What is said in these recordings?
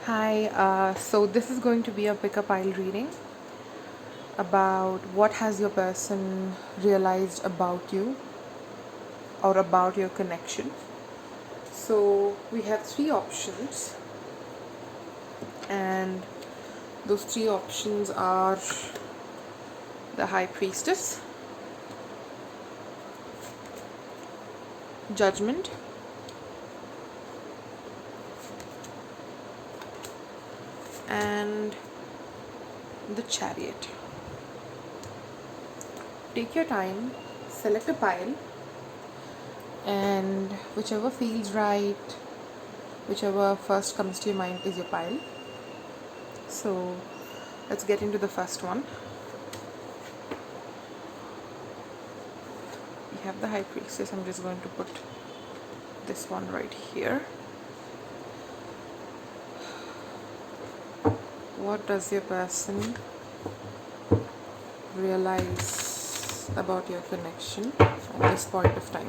Hi, so this is going to be a pick-up pile reading about what has your person realized about you or about your connection. So we have three options, and those three options are the High Priestess, Judgment, and the Chariot. Take your time, select a pile, and whichever feels right, whichever first comes to your mind is your pile. So let's get into the first one. We have the High Priestess. I'm just going to put this one right here. What does your person realize about your connection at this point of time?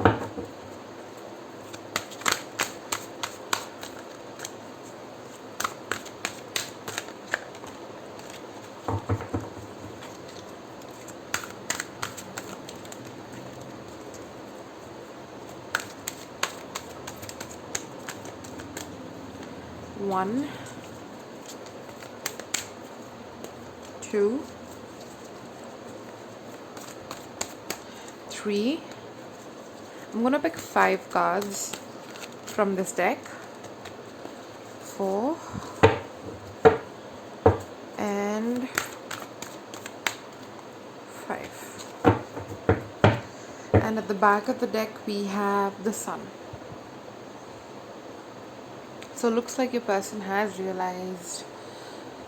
One, two, three. I'm gonna pick 5 cards from this deck. 4 and 5. And at the back of the deck we have the Sun. So it looks like your person has realized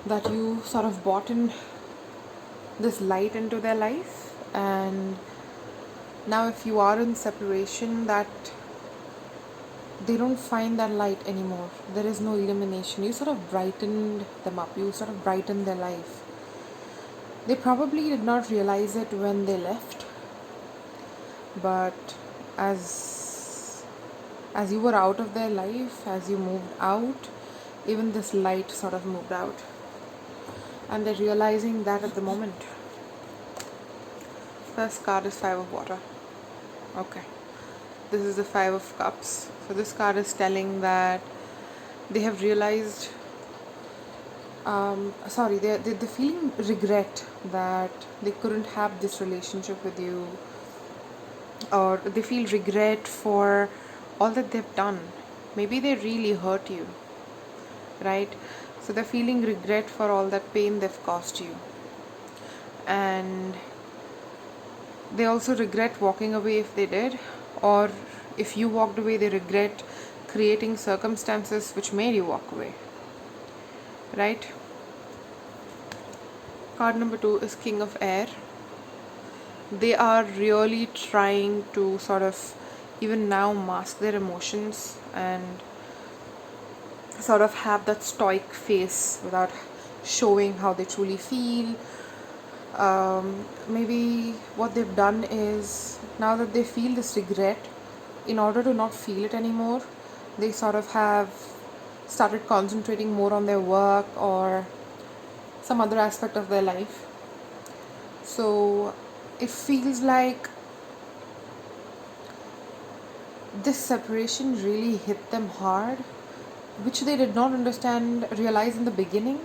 that you sort of brought in this light into their life, and now if you are in separation, that they don't find that light anymore. There is no illumination. You sort of brightened them up. You sort of brightened their life. They probably did not realize it when they left, but as you were out of their life, as you moved out, even this light sort of moved out, and they're realizing that at the moment. First card is 5 of Water. Okay, this is the 5 of Cups. So this card is telling that they have realized they're feeling regret that they couldn't have this relationship with you, or they feel regret for all that they've done. Maybe they really hurt you, right? So they're feeling regret for all that pain they've caused you, and they also regret walking away if they did, or if you walked away, they regret creating circumstances which made you walk away, right? Card number 2 is King of Air. They are really trying to sort of even now mask their emotions and sort of have that stoic face without showing how they truly feel. Maybe what they've done is, now that they feel this regret, in order to not feel it anymore, they sort of have started concentrating more on their work or some other aspect of their life. So it feels like this separation really hit them hard, which they did not realize in the beginning,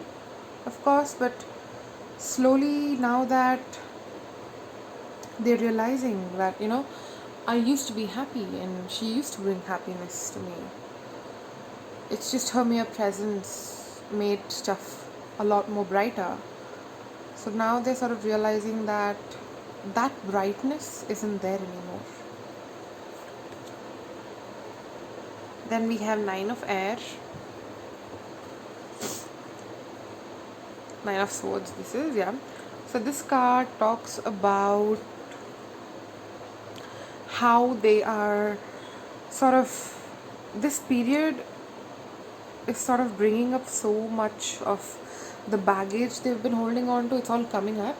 of course, but slowly, now that they're realizing that, I used to be happy and she used to bring happiness to me. It's just her mere presence made stuff a lot more brighter. So now they're sort of realizing that that brightness isn't there anymore. Then we have 9 of Air, 9 of Swords. This is, yeah. So this card talks about how they are sort of, this period is sort of bringing up so much of the baggage they've been holding on to. It's all coming up,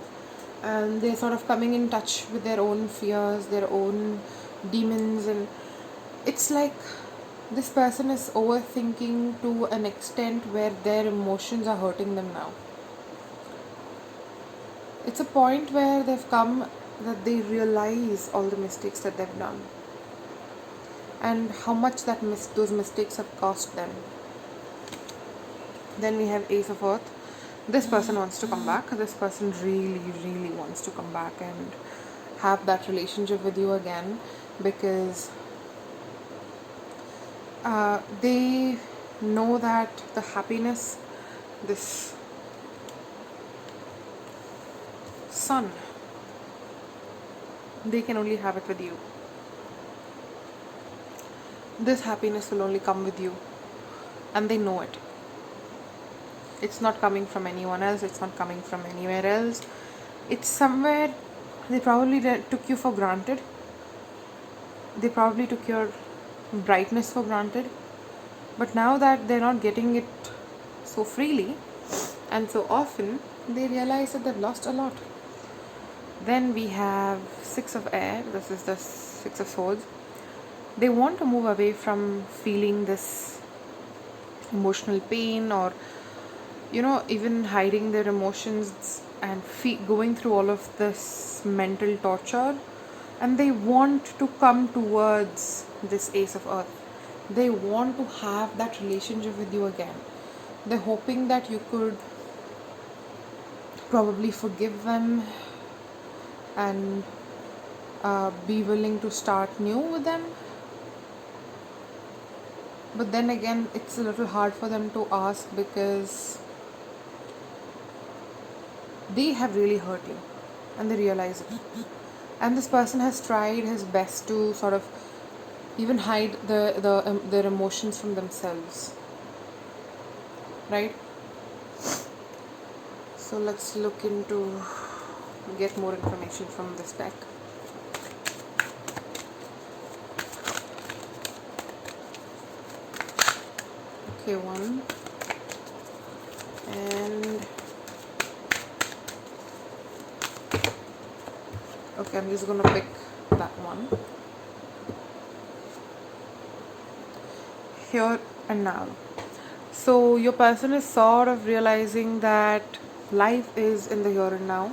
and they're sort of coming in touch with their own fears, their own demons, and it's like This person is overthinking to an extent where their emotions are hurting them now. It's a point where they've come that they realize all the mistakes that they've done and how much those mistakes have cost them. Then we have Ace of Earth. This person wants to come back. This person really, really wants to come back and have that relationship with you again, because they know that the happiness, this sun, they can only have it with you. This happiness will only come with you, and they know it. It's not coming from anyone else, it's not coming from anywhere else. It's somewhere they probably took you for granted. They probably took your brightness for granted. But now that they're not getting it so freely and so often, they realize that they've lost a lot. Then we have Six of Air. This is the Six of Swords. They want to move away from feeling this emotional pain, or even hiding their emotions and going through all of this mental torture, and they want to come towards this Ace of Earth. They want to have that relationship with you again. They're hoping that you could probably forgive them and be willing to start new with them. But then again, it's a little hard for them to ask, because they have really hurt you and they realize it. And this person has tried his best to sort of even hide their emotions from themselves, right? So let's look into, get more information from this deck. Okay, one, and okay, I'm just gonna pick that one. Here and now. So your person is sort of realizing that life is in the here and now.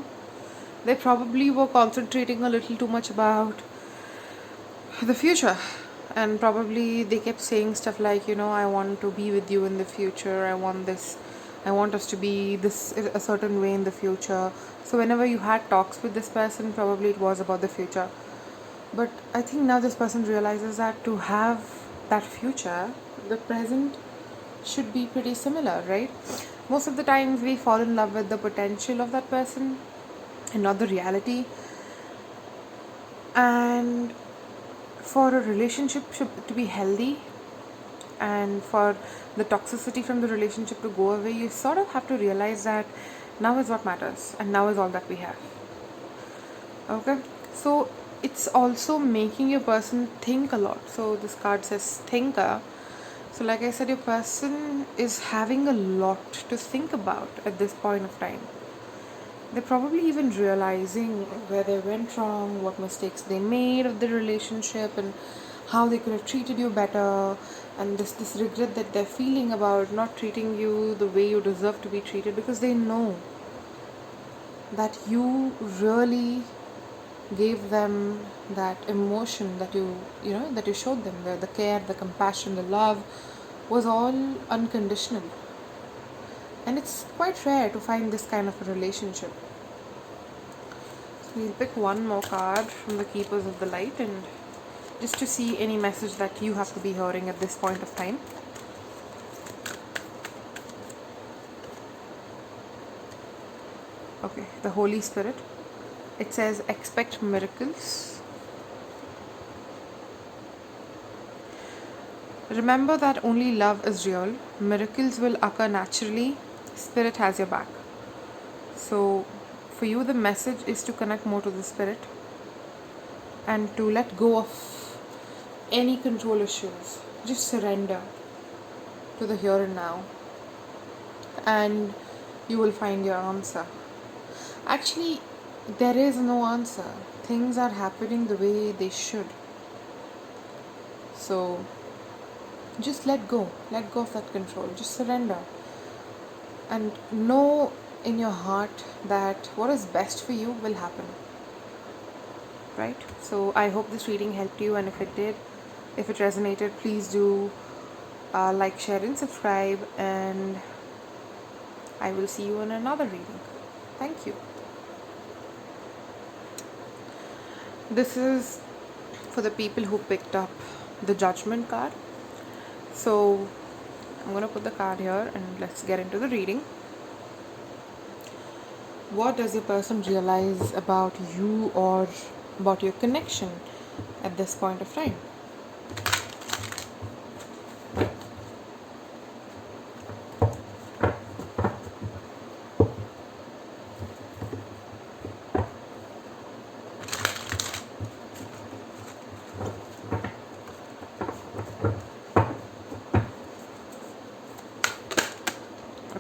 They probably were concentrating a little too much about the future, and probably they kept saying stuff like, I want to be with you in the future, I want us to be this a certain way in the future. So whenever you had talks with this person, probably it was about the future. But I think now this person realizes that to have that future, the present should be pretty similar, right? Most of the times we fall in love with the potential of that person and not the reality. And for a relationship to be healthy, and for the toxicity from the relationship to go away, you sort of have to realize that now is what matters and now is all that we have. Okay, so it's also making your person think a lot. So this card says thinker. So like I said, your person is having a lot to think about at this point of time. They're probably even realizing where they went wrong, what mistakes they made of the relationship, and how they could have treated you better, and this regret that they're feeling about not treating you the way you deserve to be treated, because they know that you really gave them that emotion that you showed them, the care, the compassion, the love was all unconditional. And it's quite rare to find this kind of a relationship. So we'll pick one more card from the Keepers of the Light, and just to see any message that you have to be hearing at this point of time. Okay, the Holy Spirit. It says expect miracles. Remember that only love is real. Miracles will occur naturally. Spirit has your back. So for you, the message is to connect more to the Spirit and to let go of any control issues. Just surrender to the here and now, and you will find your answer. Actually, there is no answer. Things are happening the way they should. So Just let go of that control, just surrender, and know in your heart that what is best for you will happen, right? So I hope this reading helped you, and if it did, if it resonated, please do like, share, and subscribe, and I will see you in another reading. Thank you. This is for the people who picked up the Judgment card. So I'm going to put the card here and let's get into the reading. What does a person realize about you or about your connection at this point of time?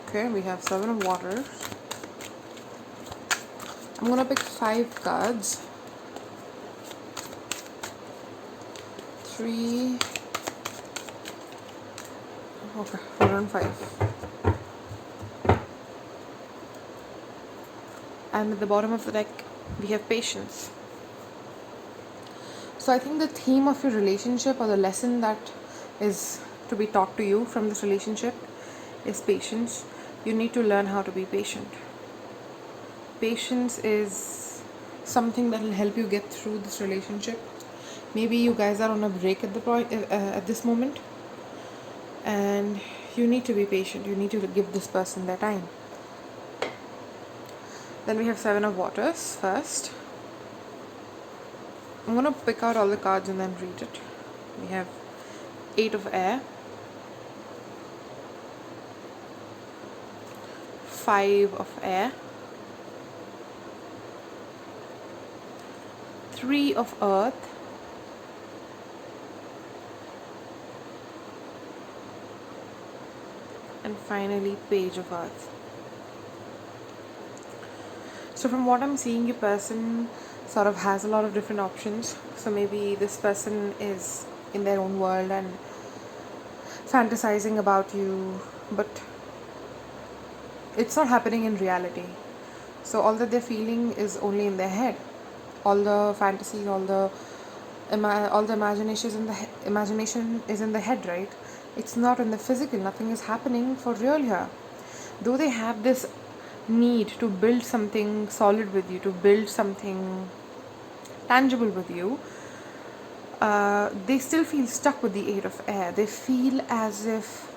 Okay, we have Seven of Waters. I'm going to pick 5 cards. 3. Okay, 4 and 5. And at the bottom of the deck, we have Patience. So I think the theme of your relationship, or the lesson that is to be taught to you from this relationship, is patience. You need to learn how to be patient. Patience is something that will help you get through this relationship. Maybe you guys are on a break at the point at this moment, and you need to be patient. You need to give this person their time. Then we have Seven of Waters first. I'm going to pick out all the cards and then read it. We have 8 of Air, 5 of Air, 3 of Earth, and finally Page of Earth. So from what I'm seeing, your person sort of has a lot of different options. So maybe this person is in their own world and fantasizing about you, but it's not happening in reality. So all that they're feeling is only in their head. All the fantasy, all the imagination is in the head, right? It's not in the physical. Nothing is happening for real here. Though they have this need to build something solid with you, to build something tangible with you, they still feel stuck with the 8 of Air. They feel as if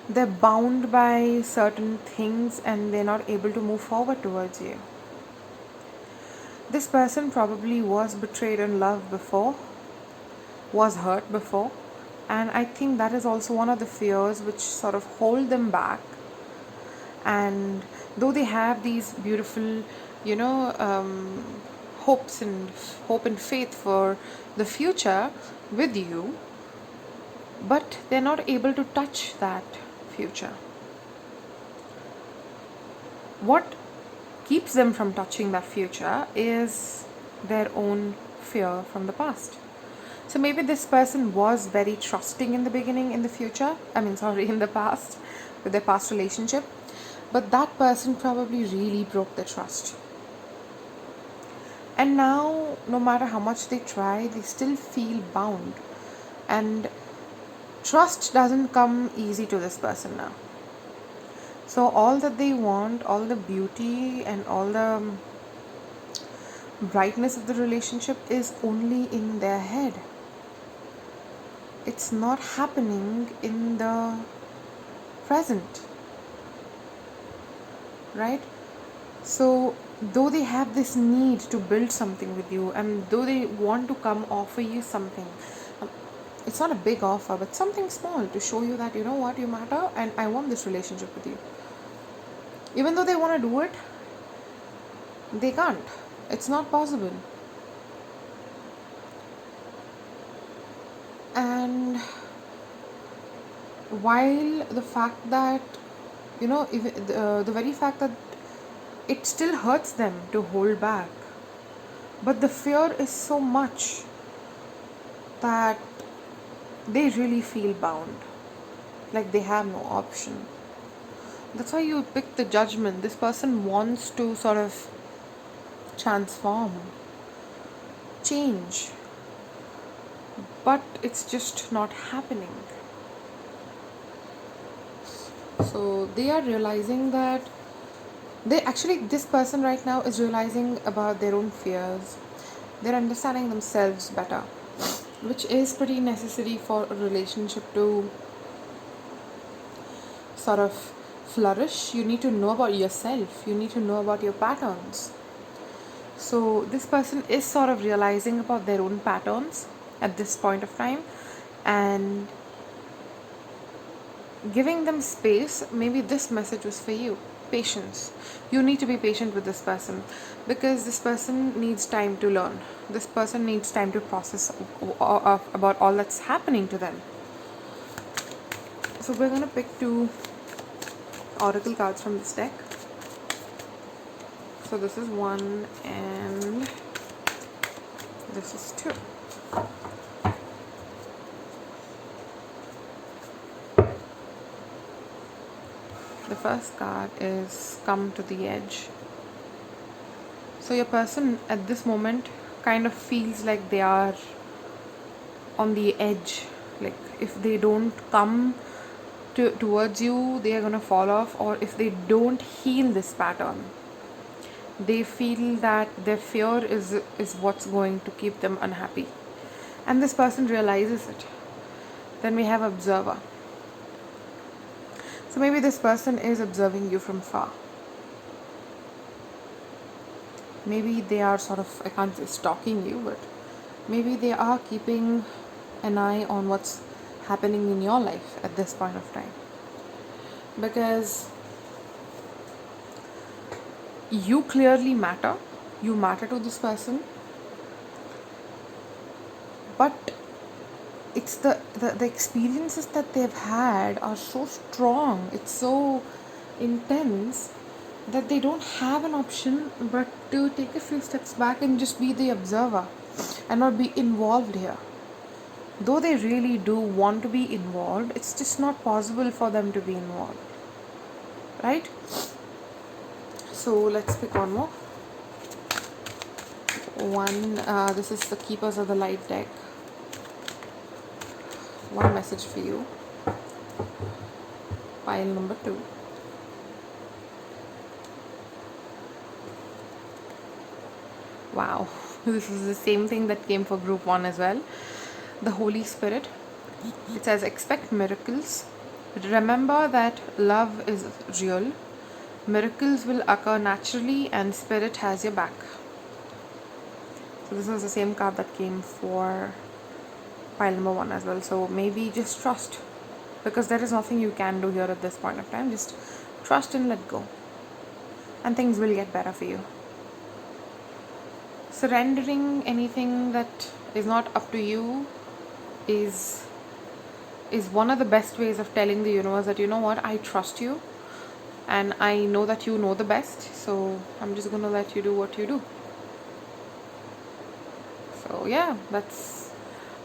they're bound by certain things and they're not able to move forward towards you. This person probably was betrayed in love before, was hurt before, and I think that is also one of the fears which sort of hold them back. And though they have these beautiful, you know, hope and faith for the future with you, but they're not able to touch that future. What keeps them from touching that future is their own fear from the past. So maybe this person was very trusting in the beginning, in the future, in the past, with their past relationship, but that person probably really broke the trust. And now, no matter how much they try, they still feel bound. And trust doesn't come easy to this person now. So all that they want, all the beauty and all the brightness of the relationship is only in their head. It's not happening in the present, right? So though they have this need to build something with you, and though they want to come offer you something, it's not a big offer, but something small to show you that, you know what, you matter and I want this relationship with you. Even though they want to do it, they can't. It's not possible. And while the fact that, the very fact that it still hurts them to hold back, but the fear is so much that they really feel bound, like they have no option. That's why you pick the Judgment. This person wants to sort of transform, change, but it's just not happening. So they are realizing that this person right now is realizing about their own fears. They're understanding themselves better, which is pretty necessary for a relationship to sort of flourish. You need to know about yourself, you need to know about your patterns. So this person is sort of realizing about their own patterns at this point of time, and giving them space. Maybe this message was for you. Patience. You need to be patient with this person, because this person needs time to learn. This person needs time to process about all that's happening to them. So we're going to pick two oracle cards from this deck. So this is one and this is two. The first card is Come to the Edge. So your person at this moment kind of feels like they are on the edge. Like if they don't come towards you, they are going to fall off, or if they don't heal this pattern, they feel that their fear is what's going to keep them unhappy. And this person realizes it. Then we have Observer. So maybe this person is observing you from far. Maybe they are sort of, I can't say stalking you, but maybe they are keeping an eye on what's happening in your life at this point of time. Because you clearly matter. You matter to this person. But it's the experiences that they've had are so strong. It's so intense that they don't have an option but to take a few steps back and just be the observer and not be involved here. Though they really do want to be involved, it's just not possible for them to be involved. Right? So let's pick one more. This is the Keepers of the Light deck. One message for you. Pile number 2. Wow, this is the same thing that came for group 1 as well. The Holy Spirit. It says expect miracles. Remember that love is real. Miracles will occur naturally and Spirit has your back. So this is the same card that came for pile number 1 as well. So maybe just trust, because there is nothing you can do here at this point of time. Just trust and let go, and things will get better for you. Surrendering anything that is not up to you is one of the best ways of telling the universe that, you know what, I trust you and I know that you know the best, so I'm just gonna let you do what you do. So yeah, that's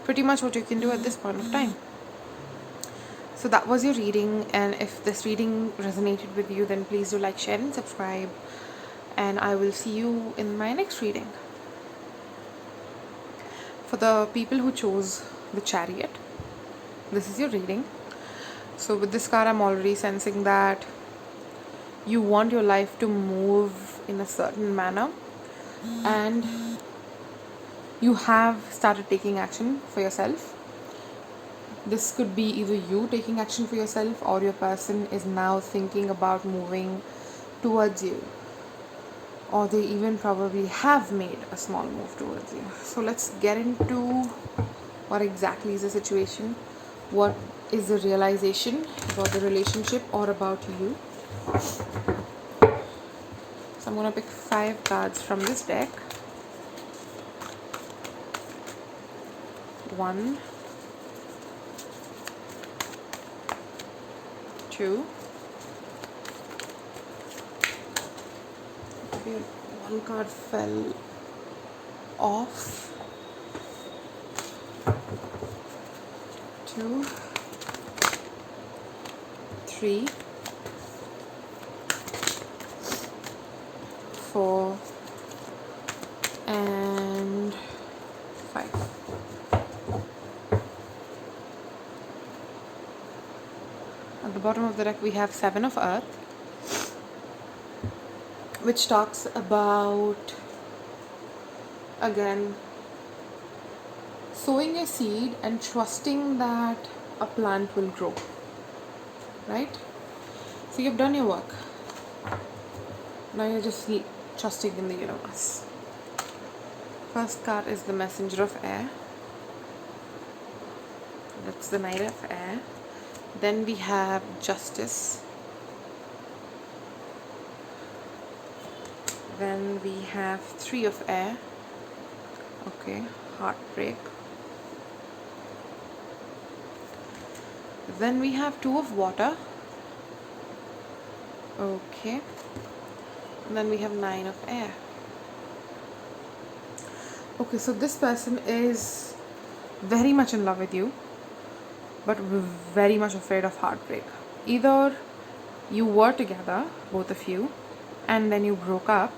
pretty much what you can do at this point of time. So that was your reading, and if this reading resonated with you, then please do like, share and subscribe, and I will see you in my next reading. For the people who chose the Chariot, this is your reading. So with this card, I'm already sensing that you want your life to move in a certain manner, and you have started taking action for yourself. This could be either you taking action for yourself, or your person is now thinking about moving towards you, or they even probably have made a small move towards you. So let's get into what exactly is the situation, what is the realization about the relationship or about you. So I'm going to pick 5 cards from this deck. 1, 2. Okay, one card fell off. 2. 2, 3, 4, and 5. At the bottom of the deck we have 7 of Earth, which talks about, again, sowing a seed and trusting that a plant will grow, right? So you've done your work. Now you're just trusting in the universe. First card is the Messenger of Air. That's the Knight of Air. Then we have Justice. Then we have 3 of Air. Okay, Heartbreak. Then we have 2 of Water. Okay. And then we have 9 of Air. Okay, so this person is very much in love with you, but very much afraid of heartbreak. Either you were together, both of you, and then you broke up.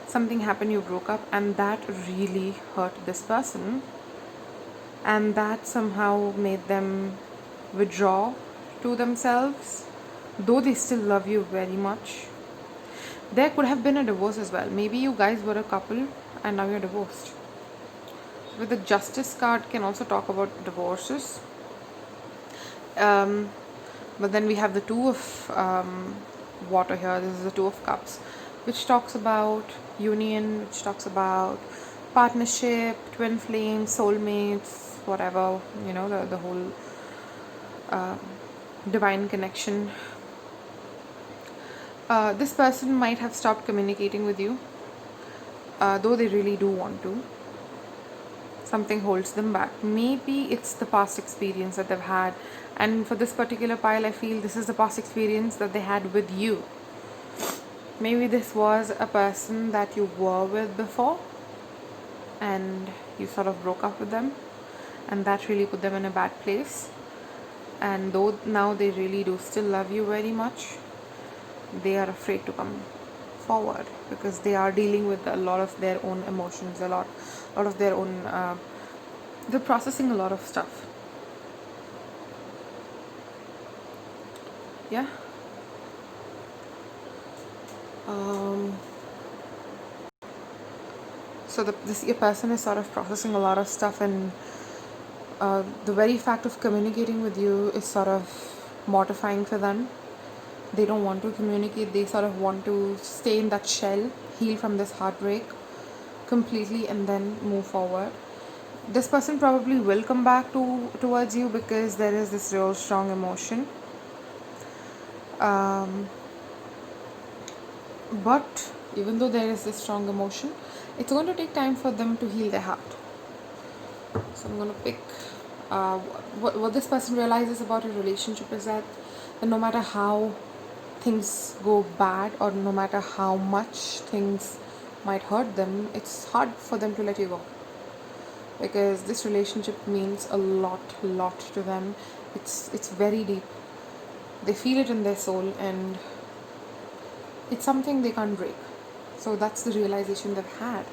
Something happened, you broke up, and that really hurt this person, and that somehow made them withdraw to themselves, though they still love you very much. There could have been a divorce as well. Maybe you guys were a couple and now you're divorced. With the Justice card can also talk about divorces. But then we have the 2 of Water here. This is the 2 of Cups, which talks about union, which talks about partnership, twin flames, soulmates, whatever, the whole divine connection. This person might have stopped communicating with you, though they really do want to. Something holds them back. Maybe it's the past experience that they've had, and for this particular pile I feel this is the past experience that they had with you. Maybe this was a person that you were with before and you sort of broke up with them, and that really put them in a bad place. And though now they really do still love you very much, they are afraid to come forward because they are dealing with a lot of their own emotions, a lot of their own they're processing a lot of stuff. Yeah. So your person is sort of processing a lot of stuff, and the very fact of communicating with you is sort of mortifying for them. They don't want to communicate. They sort of want to stay in that shell, heal from this heartbreak completely, and then move forward. This person probably will come back towards you because there is this real strong emotion. But even though there is this strong emotion, it's going to take time for them to heal their heart. So I'm going to pick what this person realizes about a relationship is that no matter how things go bad or no matter how much things might hurt them, it's hard for them to let you go, because this relationship means a lot to them. It's very deep. They feel it in their soul, and it's something they can't break. So that's the realization they've had.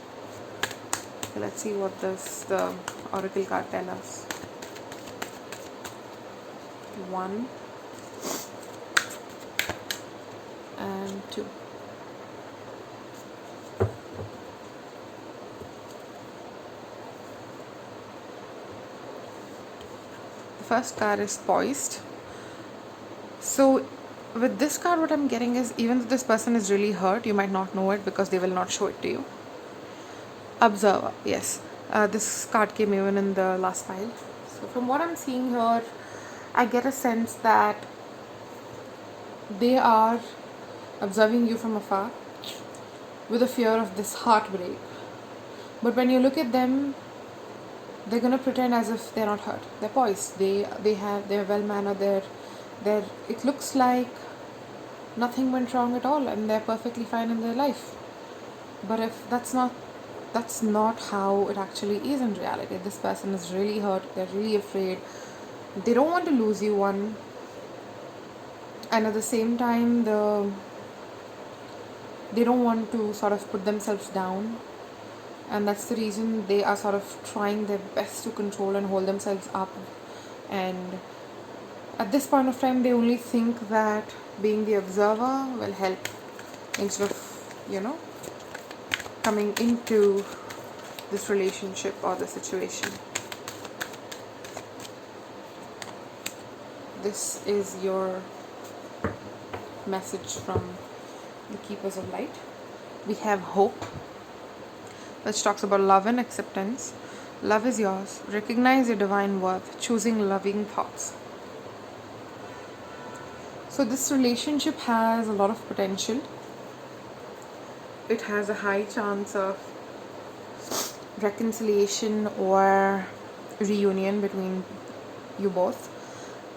So let's see what the oracle card tell us. 1 and 2. The first card is Poised. So with this card, what I'm getting is, even though this person is really hurt, you might not know it because they will not show it to you. Observer, yes. This card came even in the last file. So from what I'm seeing here, I get a sense that they are observing you from afar with a fear of this heartbreak. But when you look at them, they're gonna pretend as if they're not hurt. They're poised. They're well mannered. They're. It looks like nothing went wrong at all, and they're perfectly fine in their life. But if that's not how it actually is in reality. This person is really hurt. They're really afraid. They don't want to lose you, one, and at the same time, they don't want to sort of put themselves down, and that's the reason they are sort of trying their best to control and hold themselves up. And at this point of time, they only think that being the observer will help, instead of, coming into this relationship or the situation. This is your message from the Keepers of Light. We have Hope, which talks about love and acceptance. Love is yours. Recognize your divine worth, choosing loving thoughts. So, this relationship has a lot of potential. It has a high chance of reconciliation or reunion between you both.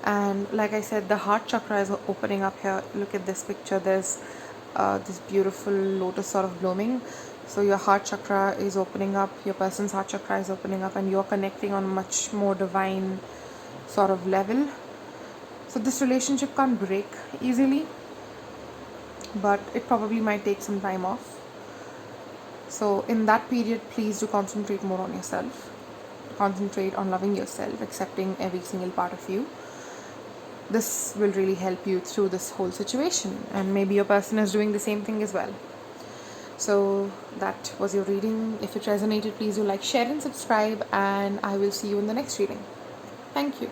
And like I said, the heart chakra is opening up here. Look at this picture. There's this beautiful lotus sort of blooming. So your heart chakra is opening up, your person's heart chakra is opening up, and you're connecting on a much more divine sort of level. So this relationship can't break easily, but it probably might take some time off. So in that period, please do concentrate more on yourself. Concentrate on loving yourself, accepting every single part of you. This will really help you through this whole situation, and maybe your person is doing the same thing as well. So that was your reading. If it resonated, please do like, share and subscribe, and I will see you in the next reading. Thank you.